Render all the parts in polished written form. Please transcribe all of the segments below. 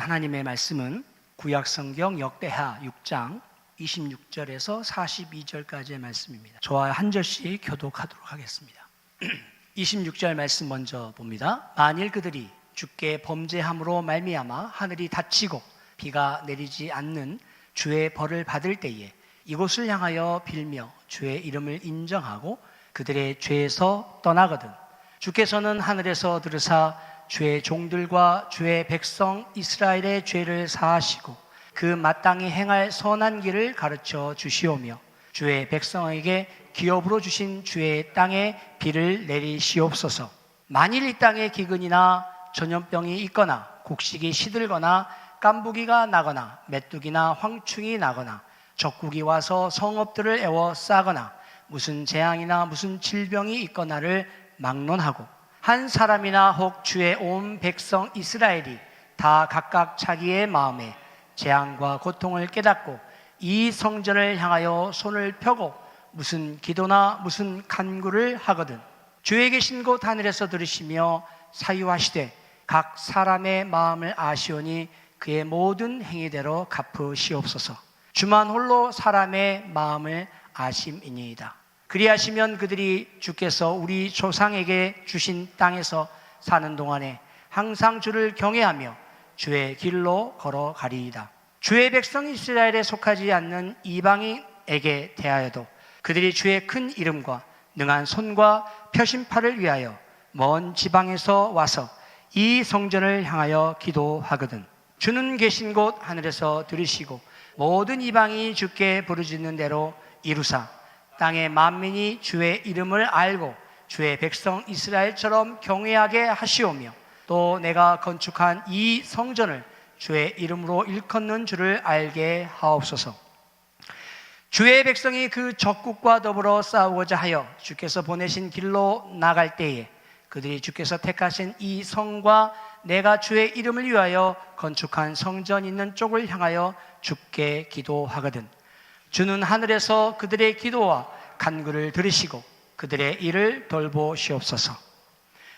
하나님의 말씀은 구약성경 역대하 6장 26절에서 42절까지의 말씀입니다. 저와 한 절씩 교독하도록 하겠습니다. 26절 말씀 먼저 봅니다. 만일 그들이 주께 범죄함으로 말미암아 하늘이 닫히고 비가 내리지 않는 주의 벌을 받을 때에 이곳을 향하여 빌며 주의 이름을 인정하고 그들의 죄에서 떠나거든 주께서는 하늘에서 들으사 주의 종들과 주의 백성 이스라엘의 죄를 사하시고 그 마땅히 행할 선한 길을 가르쳐 주시오며 주의 백성에게 기업으로 주신 주의 땅에 비를 내리시옵소서. 만일 이 땅에 기근이나 전염병이 있거나 곡식이 시들거나 깐부기가 나거나 메뚜기나 황충이 나거나 적국이 와서 성읍들을 애워 싸거나 무슨 재앙이나 무슨 질병이 있거나를 막론하고 한 사람이나 혹 주의 온 백성 이스라엘이 다 각각 자기의 마음에 재앙과 고통을 깨닫고 이 성전을 향하여 손을 펴고 무슨 기도나 무슨 간구를 하거든 주에 계신 곳 하늘에서 들으시며 사유하시되 각 사람의 마음을 아시오니 그의 모든 행위대로 갚으시옵소서. 주만 홀로 사람의 마음을 아심이니이다. 그리하시면 그들이 주께서 우리 조상에게 주신 땅에서 사는 동안에 항상 주를 경외하며 주의 길로 걸어가리이다. 주의 백성 이스라엘에 속하지 않는 이방인에게 대하여도 그들이 주의 큰 이름과 능한 손과 펴신 팔을 위하여 먼 지방에서 와서 이 성전을 향하여 기도하거든 주는 계신 곳 하늘에서 들으시고 모든 이방이 주께 부르짖는 대로 이루사 땅의 만민이 주의 이름을 알고 주의 백성 이스라엘처럼 경외하게 하시오며 또 내가 건축한 이 성전을 주의 이름으로 일컫는 줄을 알게 하옵소서. 주의 백성이 그 적국과 더불어 싸우고자 하여 주께서 보내신 길로 나갈 때에 그들이 주께서 택하신 이 성과 내가 주의 이름을 위하여 건축한 성전 있는 쪽을 향하여 주께 기도하거든 주는 하늘에서 그들의 기도와 간구를 들으시고 그들의 일을 돌보시옵소서.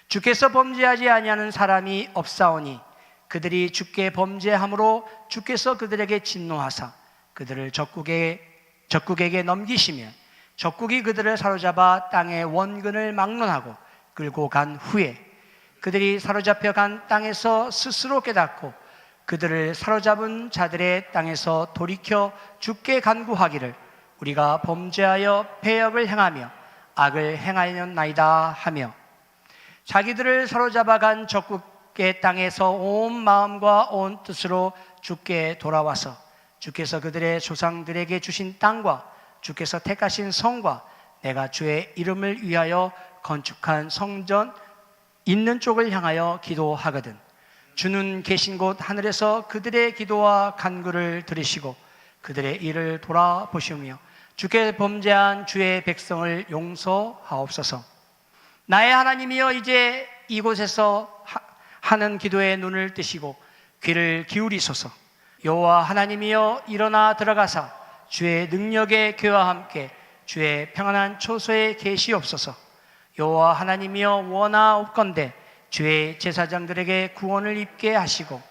주께서 범죄하지 아니하는 사람이 없사오니 그들이 주께 범죄함으로 주께서 그들에게 진노하사 그들을 적국에게 넘기시면 적국이 그들을 사로잡아 땅의 원근을 막론하고 끌고 간 후에 그들이 사로잡혀 간 땅에서 스스로 깨닫고 그들을 사로잡은 자들의 땅에서 돌이켜 주께 간구하기를 우리가 범죄하여 배역을 행하며 악을 행하였나이다 하며 자기들을 사로잡아 간 적국의 땅에서 온 마음과 온 뜻으로 주께 돌아와서 주께서 그들의 조상들에게 주신 땅과 주께서 택하신 성과 내가 주의 이름을 위하여 건축한 성전 있는 쪽을 향하여 기도하거든 주는 계신 곳 하늘에서 그들의 기도와 간구를 들으시고 그들의 일을 돌아보시며 주께 범죄한 주의 백성을 용서하옵소서. 나의 하나님이여 이제 이곳에서 하는 기도에 눈을 뜨시고 귀를 기울이소서. 여호와 하나님이여 일어나 들어가사 주의 능력의 교와 함께 주의 평안한 초소에 계시옵소서. 여호와 하나님이여 원하옵건대 주의 제사장들에게 구원을 입게 하시고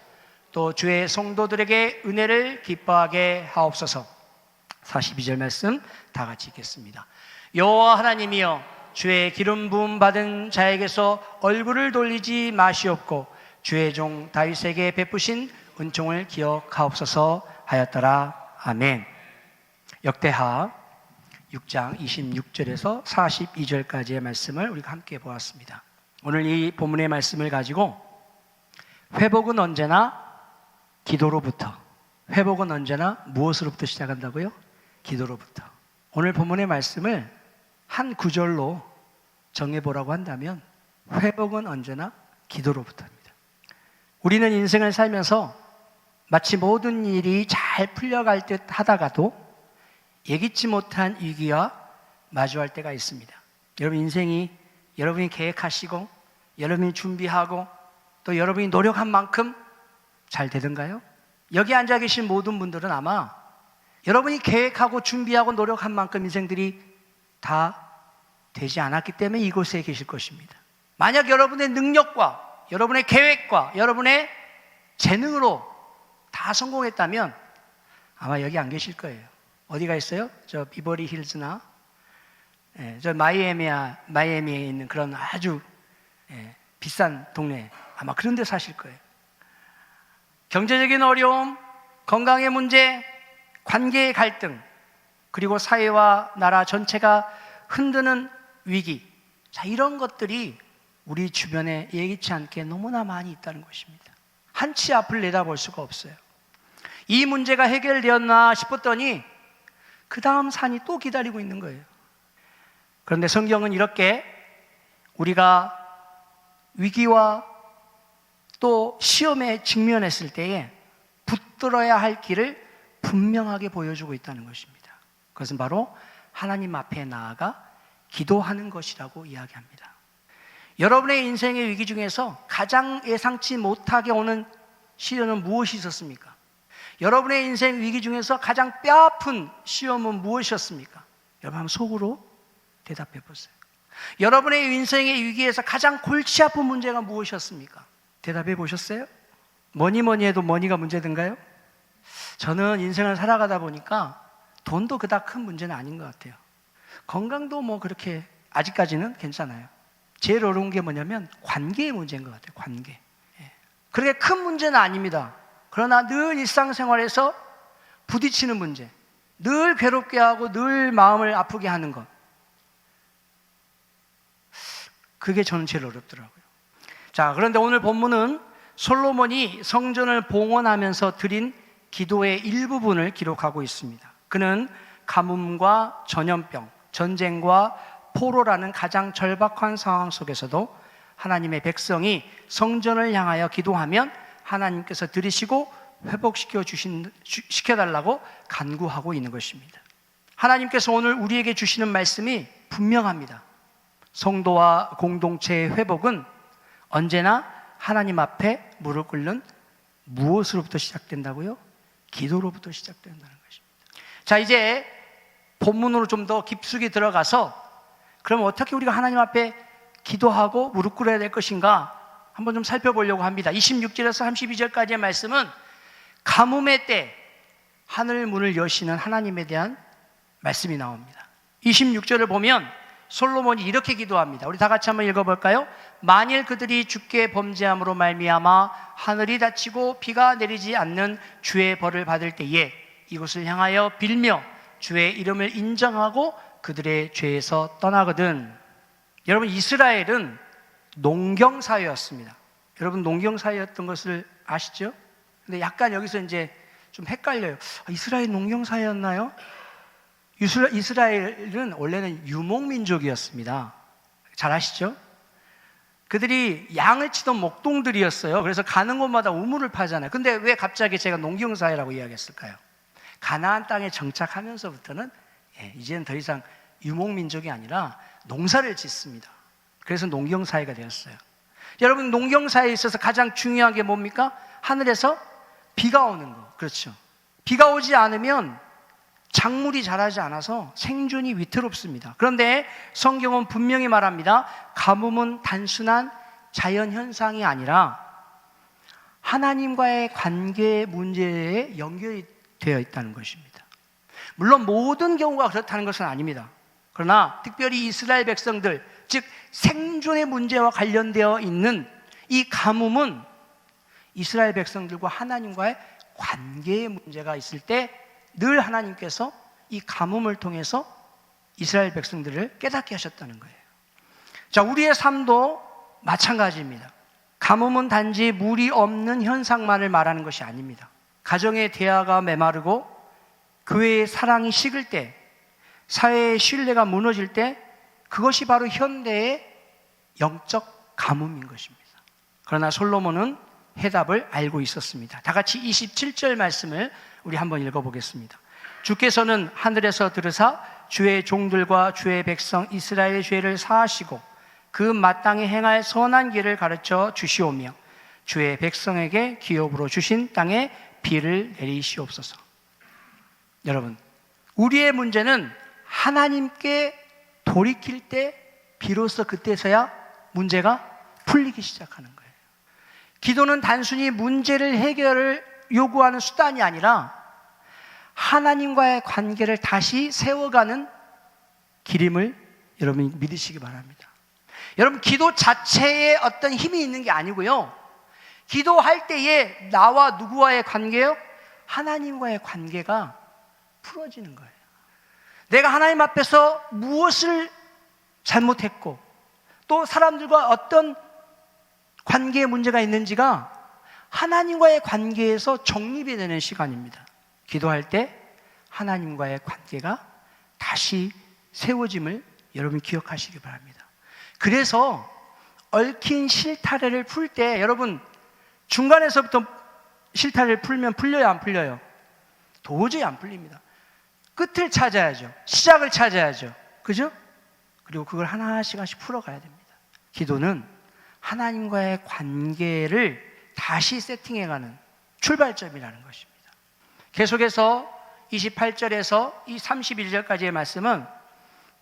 또 주의 성도들에게 은혜를 기뻐하게 하옵소서. 42절 말씀 다 같이 읽겠습니다. 여호와 하나님이여 주의 기름 부음 받은 자에게서 얼굴을 돌리지 마시옵고 주의 종 다윗에게 베푸신 은총을 기억하옵소서 하였더라. 아멘. 역대하 6장 26절에서 42절까지의 말씀을 우리가 함께 보았습니다. 오늘 이 본문의 말씀을 가지고 회복은 언제나 기도로부터, 회복은 언제나 무엇으로부터 시작한다고요? 기도로부터. 오늘 본문의 말씀을 한 구절로 정해보라고 한다면 회복은 언제나 기도로부터입니다. 우리는 인생을 살면서 마치 모든 일이 잘 풀려갈 듯 하다가도 예기치 못한 위기와 마주할 때가 있습니다. 여러분 인생이 여러분이 계획하시고 여러분이 준비하고 또 여러분이 노력한 만큼 잘 되던가요? 여기 앉아 계신 모든 분들은 아마 여러분이 계획하고 준비하고 노력한 만큼 인생들이 다 되지 않았기 때문에 이곳에 계실 것입니다. 만약 여러분의 능력과 여러분의 계획과 여러분의 재능으로 다 성공했다면 아마 여기 안 계실 거예요. 어디가 있어요? 저 비버리 힐즈나 저 마이애미에 있는 그런 아주 비싼 동네, 아마 그런 데 사실 거예요. 경제적인 어려움, 건강의 문제, 관계의 갈등, 그리고 사회와 나라 전체가 흔드는 위기, 자, 이런 것들이 우리 주변에 예기치 않게 너무나 많이 있다는 것입니다. 한치 앞을 내다볼 수가 없어요. 이 문제가 해결되었나 싶었더니 그 다음 산이 또 기다리고 있는 거예요. 그런데 성경은 이렇게 우리가 위기와 또 시험에 직면했을 때에 붙들어야 할 길을 분명하게 보여주고 있다는 것입니다. 그것은 바로 하나님 앞에 나아가 기도하는 것이라고 이야기합니다. 여러분의 인생의 위기 중에서 가장 예상치 못하게 오는 시련은 무엇이 있었습니까? 여러분의 인생 위기 중에서 가장 뼈아픈 시험은 무엇이었습니까? 여러분 한번 속으로 대답해 보세요. 여러분의 인생의 위기에서 가장 골치 아픈 문제가 무엇이었습니까? 대답해 보셨어요? 뭐니 해도 뭐니가 문제든가요? 저는 인생을 살아가다 보니까 돈도 그닥 큰 문제는 아닌 것 같아요. 건강도 뭐 그렇게 아직까지는 괜찮아요. 제일 어려운 게 뭐냐면 관계의 문제인 것 같아요. 관계. 그렇게 큰 문제는 아닙니다. 그러나 늘 일상생활에서 부딪히는 문제, 늘 괴롭게 하고 늘 마음을 아프게 하는 것, 그게 저는 제일 어렵더라고요. 자, 그런데 오늘 본문은 솔로몬이 성전을 봉헌하면서 드린 기도의 일부분을 기록하고 있습니다. 그는 가뭄과 전염병, 전쟁과 포로라는 가장 절박한 상황 속에서도 하나님의 성전을 향하여 기도하면 하나님께서 들으시고 회복시켜달라고 간구하고 있는 것입니다. 하나님께서 오늘 우리에게 주시는 말씀이 분명합니다. 성도와 공동체의 회복은 언제나 하나님 앞에 무릎 꿇는 무엇으로부터 시작된다고요? 기도로부터 시작된다는 것입니다. 자, 이제 본문으로 좀 더 깊숙이 들어가서 그럼 어떻게 우리가 하나님 앞에 기도하고 무릎 꿇어야 될 것인가 한번 좀 살펴보려고 합니다. 26절에서 32절까지의 말씀은 가뭄의 때 하늘 문을 여시는 하나님에 대한 말씀이 나옵니다. 26절을 보면 솔로몬이 이렇게 기도합니다. 우리 다 같이 한번 읽어볼까요? 만일 그들이 주께 범죄함으로 말미암아 하늘이 닫히고 비가 내리지 않는 주의 벌을 받을 때에 이곳을 향하여 빌며 주의 이름을 인정하고 그들의 죄에서 떠나거든. 여러분, 이스라엘은 농경사회였습니다. 여러분, 농경사회였던 것을 아시죠? 근데 약간 여기서 이제 좀 헷갈려요. 이스라엘 농경사회였나요? 이스라엘은 원래는 유목민족이었습니다. 잘 아시죠? 그들이 양을 치던 목동들이었어요. 그래서 가는 곳마다 우물을 파잖아요. 근데 왜 갑자기 제가 농경사회라고 이야기했을까요? 가나안 땅에 정착하면서부터는 이제는 더 이상 유목민족이 아니라 농사를 짓습니다. 그래서 농경사회가 되었어요. 여러분, 농경사회에 있어서 가장 중요한 게 뭡니까? 하늘에서 비가 오는 거. 그렇죠. 비가 오지 않으면 작물이 자라지 않아서 생존이 위태롭습니다. 그런데 성경은 분명히 말합니다. 가뭄은 단순한 자연현상이 아니라 하나님과의 관계 문제에 연결이 되어 있다는 것입니다. 물론 모든 경우가 그렇다는 것은 아닙니다. 그러나 특별히 이스라엘 백성들, 즉 생존의 문제와 관련되어 있는 이 가뭄은 이스라엘 백성들과 하나님과의 관계의 문제가 있을 때 늘 하나님께서 이 가뭄을 통해서 이스라엘 백성들을 깨닫게 하셨다는 거예요. 자, 우리의 삶도 마찬가지입니다. 가뭄은 단지 물이 없는 현상만을 말하는 것이 아닙니다. 가정의 대화가 메마르고 교회의 사랑이 식을 때, 사회의 신뢰가 무너질 때 그것이 바로 현대의 영적 가뭄인 것입니다. 그러나 솔로몬은 해답을 알고 있었습니다. 다 같이 27절 말씀을 우리 한번 읽어보겠습니다. 주께서는 하늘에서 들으사 주의 종들과 주의 백성 이스라엘의 죄를 사하시고 그 마땅히 행할 선한 길을 가르쳐 주시오며 주의 백성에게 기업으로 주신 땅에 비를 내리시옵소서. 여러분, 우리의 문제는 하나님께 돌이킬 때 비로소 그때서야 문제가 풀리기 시작하는 거예요. 기도는 단순히 문제를 요구하는 수단이 아니라 하나님과의 관계를 다시 세워가는 길임을 여러분이 믿으시기 바랍니다. 여러분, 기도 자체에 어떤 힘이 있는 게 아니고요, 기도할 때에 나와 누구와의 관계요? 하나님과의 관계가 풀어지는 거예요. 내가 하나님 앞에서 무엇을 잘못했고 또 사람들과 어떤 관계에 문제가 있는지가 하나님과의 관계에서 정립이 되는 시간입니다. 기도할 때 하나님과의 관계가 다시 세워짐을 여러분 기억하시기 바랍니다. 그래서 얽힌 실타래를 풀 때 여러분, 중간에서부터 실타래를 풀면 풀려요, 안 풀려요? 도저히 안 풀립니다. 끝을 찾아야죠. 시작을 찾아야죠. 그죠? 그리고 그걸 하나씩 풀어가야 됩니다. 기도는 하나님과의 관계를 다시 세팅해가는 출발점이라는 것입니다. 계속해서 28절에서 이 31절까지의 말씀은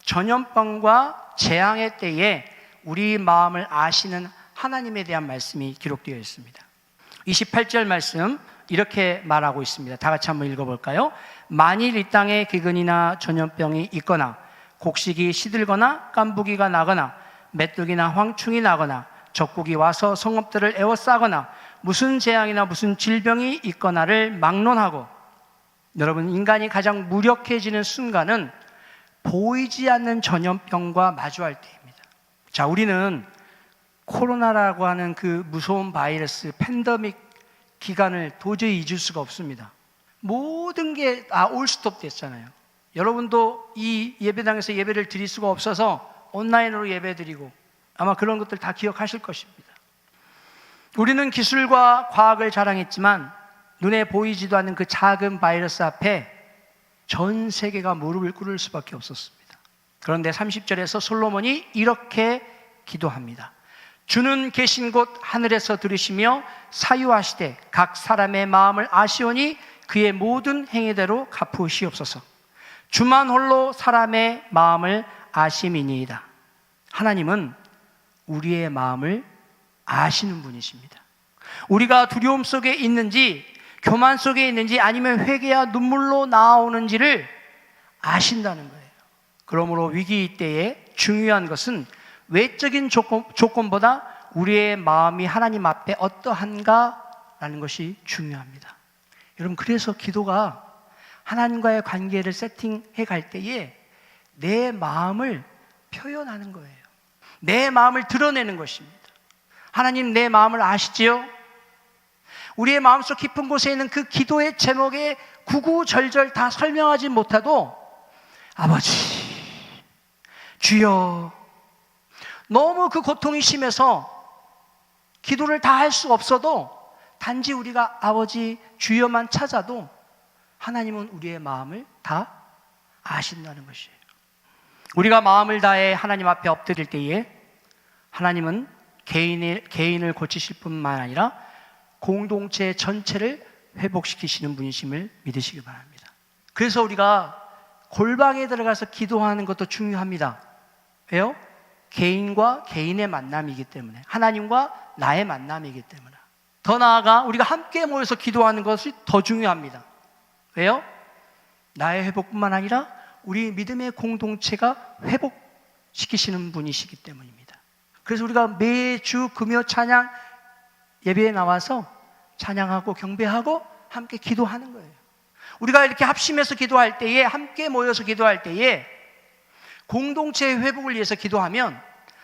전염병과 재앙의 때에 우리 마음을 아시는 하나님에 대한 말씀이 기록되어 있습니다. 28절 말씀 이렇게 말하고 있습니다. 다 같이 한번 읽어볼까요? 만일 이 땅에 기근이나 전염병이 있거나 곡식이 시들거나 깐부기가 나거나 메뚜기나 황충이 나거나 적국이 와서 성읍들을 에워싸거나 무슨 재앙이나 무슨 질병이 있거나를 막론하고, 여러분, 인간이 가장 무력해지는 순간은 보이지 않는 전염병과 마주할 때입니다. 자, 우리는 코로나라고 하는 그 무서운 바이러스 팬데믹 기간을 도저히 잊을 수가 없습니다. 모든 게 올스톱 됐잖아요. 여러분도 이 예배당에서 예배를 드릴 수가 없어서 온라인으로 예배 드리고 아마 그런 것들 다 기억하실 것입니다. 우리는 기술과 과학을 자랑했지만 눈에 보이지도 않는 그 작은 바이러스 앞에 전 세계가 무릎을 꿇을 수밖에 없었습니다. 그런데 30절에서 솔로몬이 이렇게 기도합니다. 주는 계신 곳 하늘에서 들으시며 사유하시되 각 사람의 마음을 아시오니 그의 모든 행위대로 갚으시옵소서. 주만 홀로 사람의 마음을 아심이니이다. 하나님은 우리의 마음을 아시는 분이십니다. 우리가 두려움 속에 있는지 교만 속에 있는지 아니면 회개와 눈물로 나오는지를 아신다는 거예요. 그러므로 위기 때에 중요한 것은 외적인 조건보다 우리의 마음이 하나님 앞에 어떠한가라는 것이 중요합니다. 여러분, 그래서 기도가 하나님과의 관계를 세팅해 갈 때에 내 마음을 표현하는 거예요. 내 마음을 드러내는 것입니다. 하나님, 내 마음을 아시지요? 우리의 마음속 깊은 곳에 있는 그 기도의 제목에 구구절절 다 설명하지 못해도 아버지, 주여, 너무 그 고통이 심해서 기도를 다 할 수 없어도 단지 우리가 아버지, 주여만 찾아도 하나님은 우리의 마음을 다 아신다는 것이에요. 우리가 마음을 다해 하나님 앞에 엎드릴 때에 하나님은 개인을 고치실 뿐만 아니라 공동체 전체를 회복시키시는 분이심을 믿으시기 바랍니다. 그래서 우리가 골방에 들어가서 기도하는 것도 중요합니다. 왜요? 개인과 개인의 만남이기 때문에, 하나님과 나의 만남이기 때문에. 더 나아가 우리가 함께 모여서 기도하는 것이 더 중요합니다. 왜요? 나의 회복뿐만 아니라 우리 믿음의 공동체가 회복시키시는 분이시기 때문입니다. 그래서 우리가 매주 금요 찬양 예배에 나와서 찬양하고 경배하고 함께 기도하는 거예요. 우리가 이렇게 합심해서 기도할 때에, 함께 모여서 기도할 때에 공동체의 회복을 위해서 기도하면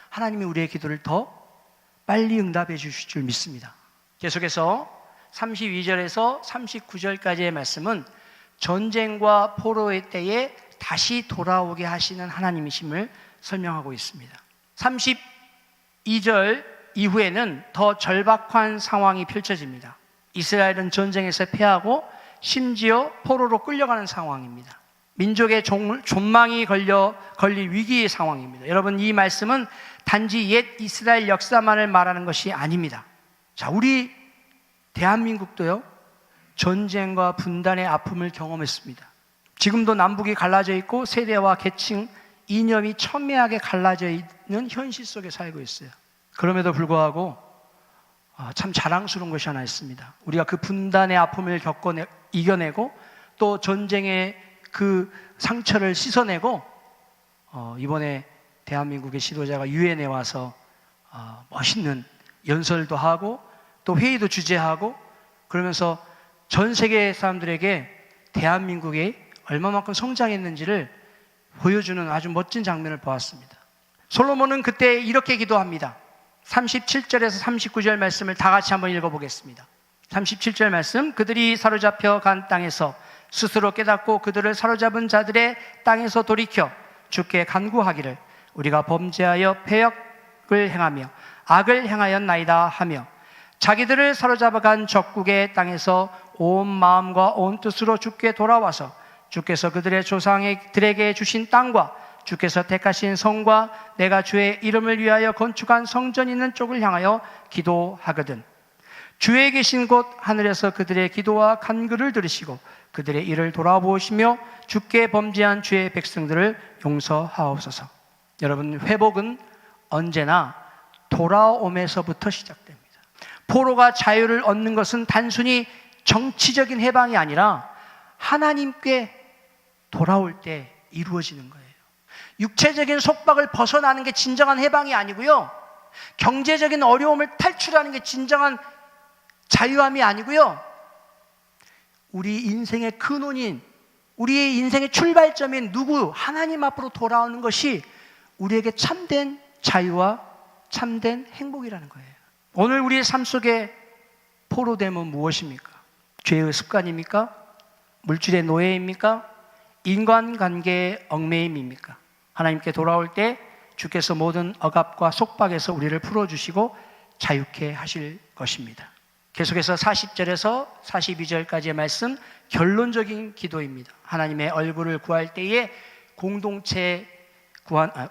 하나님이 우리의 기도를 더 빨리 응답해 주실 줄 믿습니다. 계속해서 32절에서 39절까지의 말씀은 전쟁과 포로의 때에 다시 돌아오게 하시는 하나님이심을 설명하고 있습니다. 32절 이후에는 더 절박한 상황이 펼쳐집니다. 이스라엘은 전쟁에서 패하고 심지어 포로로 끌려가는 상황입니다. 민족의 존망이 걸릴 위기의 상황입니다. 여러분, 이 말씀은 단지 옛 이스라엘 역사만을 말하는 것이 아닙니다. 자, 우리 대한민국도요, 전쟁과 분단의 아픔을 경험했습니다. 지금도 남북이 갈라져 있고 세대와 계층, 이념이 첨예하게 갈라져 있는 현실 속에 살고 있어요. 그럼에도 불구하고 참 자랑스러운 것이 하나 있습니다. 우리가 그 분단의 아픔을 이겨내고 또 전쟁의 그 상처를 씻어내고 이번에 대한민국의 지도자가 유엔에 와서 멋있는 연설도 하고 또 회의도 주재하고 그러면서 전 세계 사람들에게 대한민국이 얼마만큼 성장했는지를 보여주는 아주 멋진 장면을 보았습니다. 솔로몬은 그때 이렇게 기도합니다. 37절에서 39절 말씀을 다 같이 한번 읽어보겠습니다. 37절 말씀, 그들이 사로잡혀 간 땅에서 스스로 깨닫고 그들을 사로잡은 자들의 땅에서 돌이켜 주께 간구하기를 우리가 범죄하여 패역을 행하며 악을 행하였나이다 하며 자기들을 사로잡아간 적국의 땅에서 온 마음과 온 뜻으로 주께 돌아와서 주께서 그들의 조상들에게 주신 땅과 주께서 택하신 성과 내가 주의 이름을 위하여 건축한 성전 있는 쪽을 향하여 기도하거든 주의 계신 곳 하늘에서 그들의 기도와 간구를 들으시고 그들의 일을 돌아보시며 주께 범죄한 주의 백성들을 용서하옵소서. 여러분, 회복은 언제나 돌아옴에서부터 시작됩니다. 포로가 자유를 얻는 것은 단순히 정치적인 해방이 아니라 하나님께 돌아올 때 이루어지는 거예요. 육체적인 속박을 벗어나는 게 진정한 해방이 아니고요, 경제적인 어려움을 탈출하는 게 진정한 자유함이 아니고요, 우리 인생의 근원인, 우리의 인생의 출발점인 누구, 하나님 앞으로 돌아오는 것이 우리에게 참된 자유와 참된 행복이라는 거예요. 오늘 우리의 삶 속에 포로됨은 무엇입니까? 죄의 습관입니까? 물질의 노예입니까? 인간관계의 얽매임입니까? 하나님께 돌아올 때 주께서 모든 억압과 속박에서 우리를 풀어주시고 자유케 하실 것입니다. 계속해서 40절에서 42절까지의 말씀, 결론적인 기도입니다. 하나님의 얼굴을 구할 때에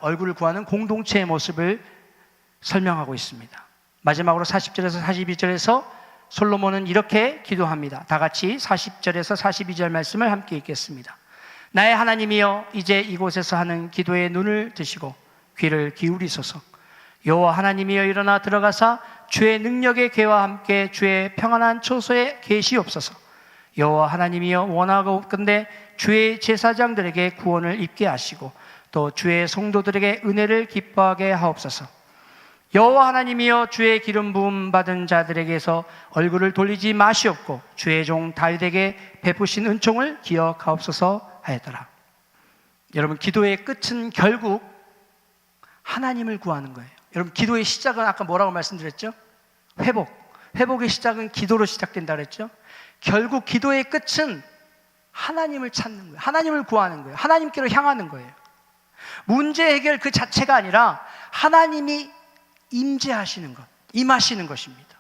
얼굴을 구하는 공동체의 모습을 설명하고 있습니다. 마지막으로 40절에서 42절에서 솔로몬은 이렇게 기도합니다. 다 같이 40절에서 42절 말씀을 함께 읽겠습니다. 나의 하나님이여, 이제 이곳에서 하는 기도에 눈을 드시고 귀를 기울이소서. 여호와 하나님이여, 일어나 들어가사 주의 능력의 궤와 함께 주의 평안한 처소에 계시옵소서. 여호와 하나님이여, 원하건대 주의 제사장들에게 구원을 입게 하시고 또 주의 성도들에게 은혜를 기뻐하게 하옵소서. 여호와 하나님이여, 주의 기름 부음 받은 자들에게서 얼굴을 돌리지 마시옵고 주의 종 다윗에게 베푸신 은총을 기억하옵소서 하였더라. 여러분, 기도의 끝은 결국 하나님을 구하는 거예요. 여러분, 기도의 시작은 아까 뭐라고 말씀드렸죠? 회복의 시작은 기도로 시작된다 그랬죠? 결국 기도의 끝은 하나님을 찾는 거예요. 하나님을 구하는 거예요. 하나님께로 향하는 거예요. 문제 해결 그 자체가 아니라 하나님이 임재하시는 것, 임하시는 것입니다.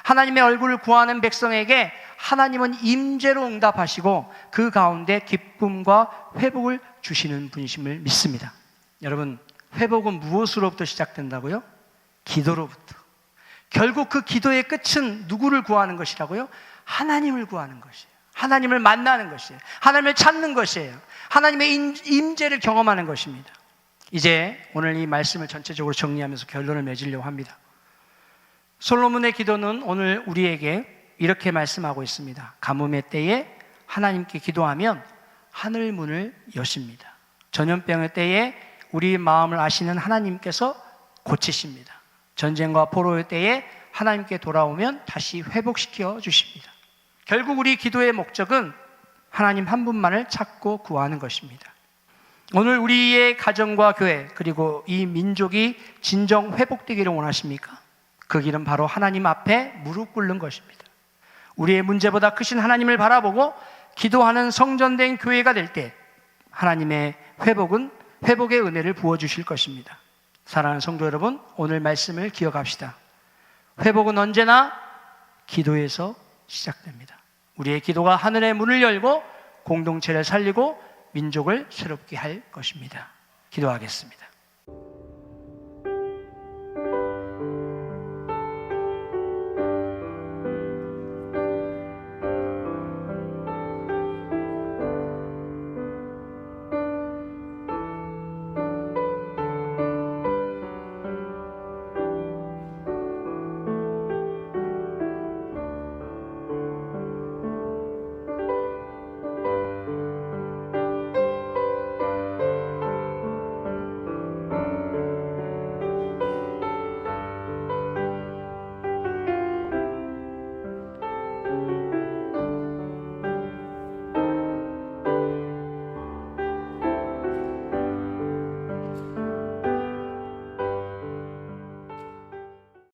하나님의 얼굴을 구하는 백성에게 하나님은 임재로 응답하시고 그 가운데 기쁨과 회복을 주시는 분이심을 믿습니다. 여러분, 회복은 무엇으로부터 시작된다고요? 기도로부터. 결국 그 기도의 끝은 누구를 구하는 것이라고요? 하나님을 구하는 것이에요. 하나님을 만나는 것이에요. 하나님을 찾는 것이에요. 하나님의 임재를 경험하는 것입니다. 이제 오늘 이 말씀을 전체적으로 정리하면서 결론을 맺으려고 합니다. 솔로몬의 기도는 오늘 우리에게 이렇게 말씀하고 있습니다. 가뭄의 때에 하나님께 기도하면 하늘 문을 여십니다. 전염병의 때에 우리 마음을 아시는 하나님께서 고치십니다. 전쟁과 포로의 때에 하나님께 돌아오면 다시 회복시켜 주십니다. 결국 우리 기도의 목적은 하나님 한 분만을 찾고 구하는 것입니다. 오늘 우리의 가정과 교회 그리고 이 민족이 진정 회복되기를 원하십니까? 그 길은 바로 하나님 앞에 무릎 꿇는 것입니다. 우리의 문제보다 크신 하나님을 바라보고 기도하는 성전된 교회가 될 때 하나님의 회복의 은혜를 부어주실 것입니다. 사랑하는 성도 여러분, 오늘 말씀을 기억합시다. 회복은 언제나 기도에서 시작됩니다. 우리의 기도가 하늘의 문을 열고 공동체를 살리고 민족을 새롭게 할 것입니다. 기도하겠습니다.